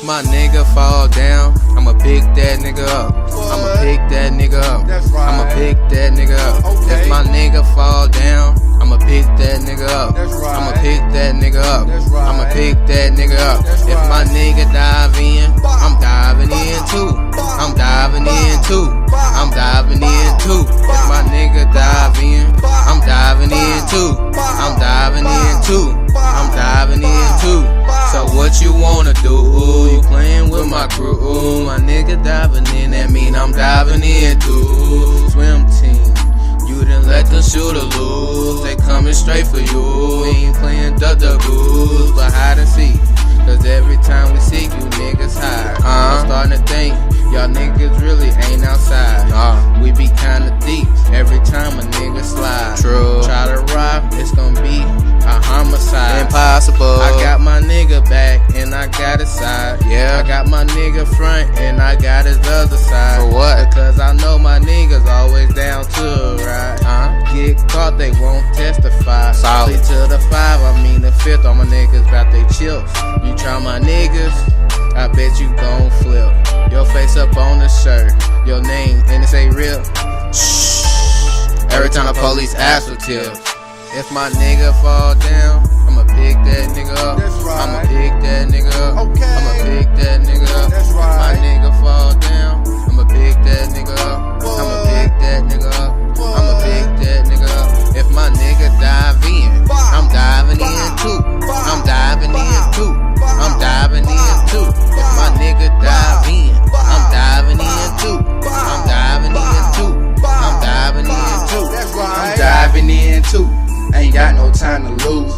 my nigga fall down, I'ma pick that nigga up. I'ma pick that nigga up. I'ma pick that nigga up. If my nigga fall down, I'ma pick that nigga up. I'ma pick that nigga up. I'ma pick that nigga up. If my nigga dive in, I'm diving in too. I'm diving in too. I'm diving in too. If my nigga dive in, I'm diving in too. I'm diving in too. I'm diving in too. So what you wanna do? You playing with my crew. My nigga diving in, that mean I'm diving in too. Swim team, you done let them shooter lose. They coming straight for you. We ain't playing duck-duck-goose, but hide and seek. Cause every time we seek, you niggas hide. I'm starting to think, y'all niggas really ain't outside. We be kinda deep every time a nigga slide. True. Try to rob, it's gonna be a homicide. Impossible. I got my nigga back and I got his side. Yeah. I got my nigga front and I got his other side. For what? Because I know my niggas always down to a ride. Get caught, they won't testify. Solid. To the 5, I mean the 5th. All my niggas bout they chips. You try my niggas, I bet you gon' flip. Your face up on the shirt, your name and it say real. Shh. Every time the police ask for tips. If my nigga fall down, I'ma pick that nigga up. I'ma pick that nigga up. I'ma pick that nigga up. If my nigga fall down, I'ma pick that nigga up. I'ma pick that nigga up. I'ma pick that nigga up. If my nigga dive in, I'm diving in too. I'm diving in too. I'm diving in too. If my nigga dive in, I'm diving in too. I'm diving in too. I'm diving in too. I'm diving in too. Ain't got no time to lose.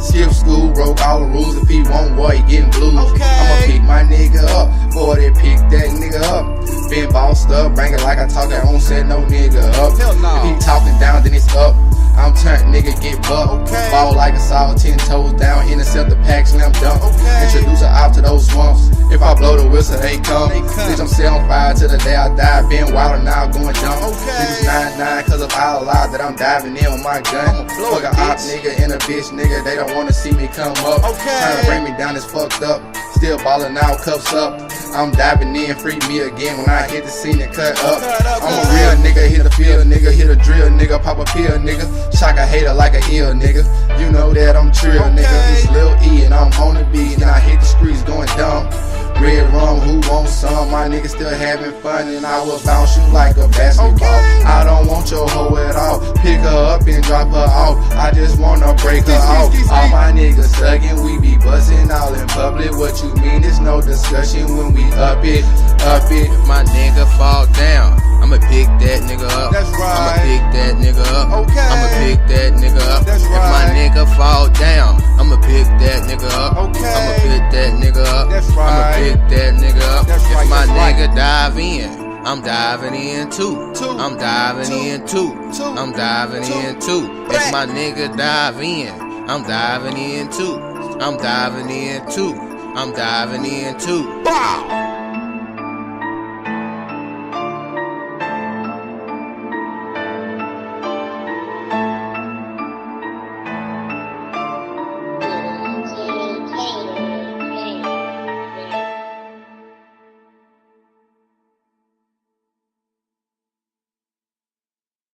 Skip school, broke all the rules. If he won't, boy, he getting blues. I'ma pick my nigga up, boy, they pick that nigga up. Been bossed up, bring it like I talk, I won't set no nigga up. If he talking down, then it's up. I'm turned, nigga, get bucked. Ball like a saw, 10 toes down, intercept the pack, slam dunk. Introduce her out to those swamps. If I blow the whistle, they come. Bitch, I'm set on fire till the day I die. Been wild now, going dumb. Niggas 9-9, cause of all alive that I'm diving in with my gun. Fuck a op nigga and a bitch nigga, they don't wanna see me come up. Trying to bring me down, it's fucked up. Still ballin' out, cuffs up. I'm diving in, free me again when I hit the scene and cut up. I'm a real nigga, hit a field nigga, hit a drill nigga, pop a pill nigga. Shock a hater like a ill nigga. You know that I'm trill nigga. It's Lil E and I'm on the beat and I hit the streets going dumb. Red rum, who wants some? My niggas still having fun and I will bounce you like a basketball. I don't want your hoe at all. Pick her up and drop her off. I just wanna break her off. All my niggas thuggin', we be bustin' all in public. What you mean? There's no discussion when we up it, up it. If my nigga fall down, I'ma pick that nigga up. I'ma pick that nigga up. I'ma pick that nigga up. If my nigga fall down, I'ma pick that nigga up. I'ma pick that nigga up. I'ma pick that nigga up. If my nigga dive in, I'm diving in too. I'm diving in too. I'm diving in too. If my nigga dive in, I'm diving in too. I'm diving in too. I'm diving in too.